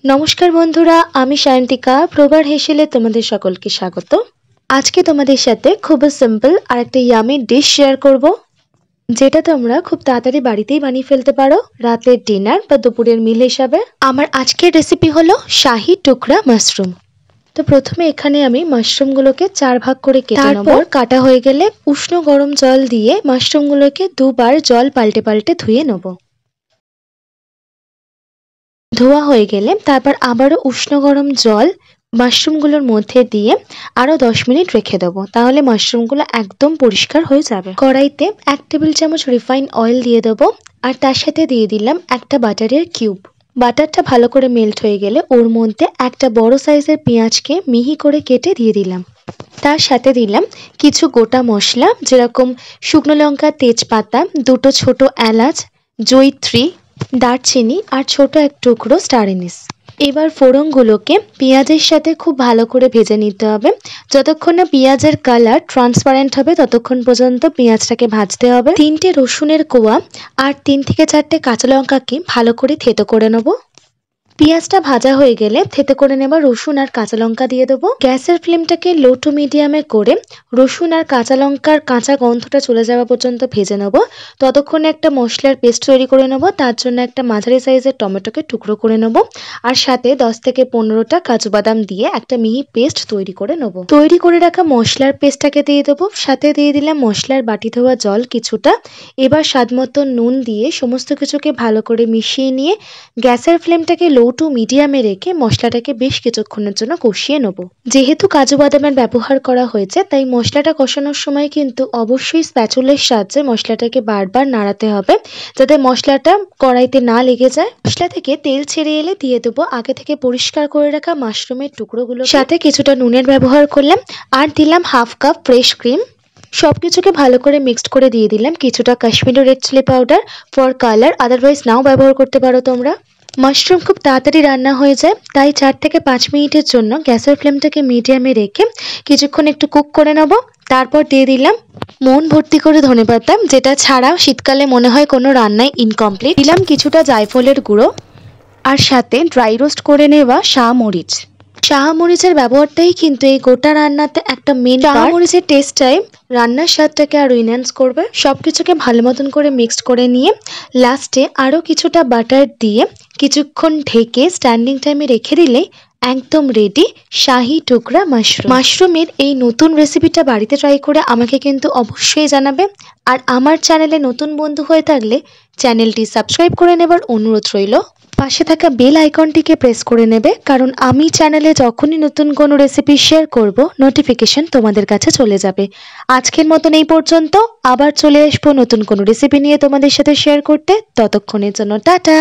নমস্কার বন্ধুরা, আমি সায়ন্তিকা প্রবার হেসেলে তোমাদের সকলকে স্বাগত। আজকে তোমাদের সাথে খুব সিম্পল আর একটা ইয়ামি ডিশ শেয়ার করব, যেটা তোমরা খুব তাড়াতাড়ি বাড়িতেই বানিয়ে ফেলতে পারো রাতের ডিনার বা দুপুরের মিল হিসাবে। আমার আজকের রেসিপি হলো শাহি টুকরা মাশরুম। তো প্রথমে এখানে আমি মাশরুমগুলোকে 4 ভাগ করে কেটে নেব। তারপর কাটা হয়ে গেলে উষ্ণ গরম জল দিয়ে মাশরুমগুলোকে দুবার জল পাল্টে পাল্টে ধুয়ে নেব। ধোয়া হয়ে গেলে তারপর আবারও উষ্ণ গরম জল মাশরুমগুলোর মধ্যে দিয়ে আরও 10 মিনিট রেখে দেবো, তাহলে মাশরুমগুলো একদম পরিষ্কার হয়ে যাবে। কড়াইতে 1 টেবিল চামচ রিফাইন অয়েল দিয়ে দেবো, আর তার সাথে দিয়ে দিলাম একটা বাটারের কিউব। বাটারটা ভালো করে মেল্ট হয়ে গেলে ওর মধ্যে একটা বড় সাইজের পেঁয়াজকে মিহি করে কেটে দিয়ে দিলাম। তার সাথে দিলাম কিছু গোটা মশলা, যেরকম শুকনো লঙ্কা, তেজপাতা, 2টো ছোট এলাচ, জয়িত্রী, দারচিনি আর ছোট এক টুকরো স্টার এনিস। এবার ফোড়নগুলোকে পেঁয়াজের সাথে খুব ভালো করে ভেজে নিতে হবে। যতক্ষণ না পেঁয়াজের কালার ট্রান্সপারেন্ট হবে ততক্ষণ পর্যন্ত পেঁয়াজটাকে ভাজতে হবে। 3টে রসুনের কোয়া আর 3 থেকে 4টে কাঁচা লঙ্কাকে ভালো করে থেতো করে নেব। পেঁয়াজটা ভাজা হয়ে গেলে থেতো করে নেওয়া রসুন আর কাঁচা লঙ্কা দিয়ে দেবো। গ্যাসের ফ্লেমটাকে লো টু মিডিয়ামে করে রসুন আর কাঁচা লঙ্কার কাঁচা গন্ধটা চলে যাওয়া পর্যন্ত ভেজে নেব। ততক্ষণে একটা মশলার পেস্ট তৈরি করে নেব। তার জন্য একটা মাঝারি সাইজের টমেটোকে টুকরো করে নেব, আর সাথে 10 থেকে 15টা কাজু বাদাম দিয়ে একটা মিহি পেস্ট তৈরি করে নেব। তৈরি করে রাখা মশলার পেস্টটাকে দিয়ে দেবো, সাথে দিয়ে দিলাম মশলার বাটি ধোয়া জল কিছুটা। এবার স্বাদ মতো নুন দিয়ে সমস্ত কিছুকে ভালো করে মিশিয়ে নিয়ে গ্যাসের ফ্লেমটাকে লো টু মিডিয়ামে রেখে মশলাটাকে বেশ কিছুক্ষণের জন্য কষিয়ে নেব। যেহেতু কাজু বাদামের ব্যবহার করা হয়েছে, তাই মশলাটা কষানোর সময় কিন্তু অবশ্যই স্প্যাচুলার সাহায্যে মশলাটাকে বারবার নাড়াতে হবে, যাতে মশলাটা কড়াইতে না লেগে যায়। মশলা থেকে তেল ছেড়ে এলে দিয়ে দেবো আগে থেকে পরিষ্কার করে রাখা মাশরুমের টুকরোগুলো, সাথে কিছুটা নুনের ব্যবহার করলাম, আর দিলাম হাফ কাপ ফ্রেশ ক্রিম। সবকিছুকে ভালো করে মিক্সড করে দিয়ে দিলাম কিছুটা Kashmiri red chilli powder for colour, otherwise নাও ব্যবহার করতে পারো তোমরা। মাশরুম খুব তাড়াতাড়ি রান্না হয়ে যায়, তাই 4 থেকে 5 মিনিটের জন্য গ্যাসের ফ্লেমটাকে মিডিয়ামে রেখে কিছুক্ষণ একটু কুক করে নেব। তারপর দিয়ে দিলাম মন ভর্তি করে ধনেপাতা, যেটা ছাড়া শীতকালে মনে হয় কোনো রান্নাই ইনকমপ্লিট। দিলাম কিছুটা জায়ফলের গুঁড়ো, আর সাথে ড্রাই রোস্ট করে নেওয়া শাহমরিচ। শাহমরিচের ব্যবহারটাই কিন্তু এই গোটা রান্নাতে একটা মেন। শাহমরিচের টেস্টটাই রান্নার স্বাদটাকে আরো এনহ্যান্স করবে। সবকিছুকে ভালো মতন করে মিক্সড করে নিয়ে লাস্টে আরো কিছুটা বাটার দিয়ে কিছুক্ষণ ঢেকে স্ট্যান্ডিং টাইমে রেখে দিলেই একদম রেডি শাহি টুকরা মাশরুম। মাশরুমের এই নতুন রেসিপিটা বাড়িতে ট্রাই করে আমাকে কিন্তু অবশ্যই জানাবে। আর আমার চ্যানেলে নতুন বন্ধু হয়ে থাকলে চ্যানেলটি সাবস্ক্রাইব করে নেবার অনুরোধ রইল। পাশে থাকা বেল আইকনটিকে প্রেস করে নেবে, কারণ আমি চ্যানেলে যখনই নতুন কোনো রেসিপি শেয়ার করব নোটিফিকেশন তোমাদের কাছে চলে যাবে। আজকের মতন এই পর্যন্ত, আবার চলে আসবো নতুন কোনো রেসিপি নিয়ে তোমাদের সাথে শেয়ার করতে। ততক্ষণের জন্য টাটা।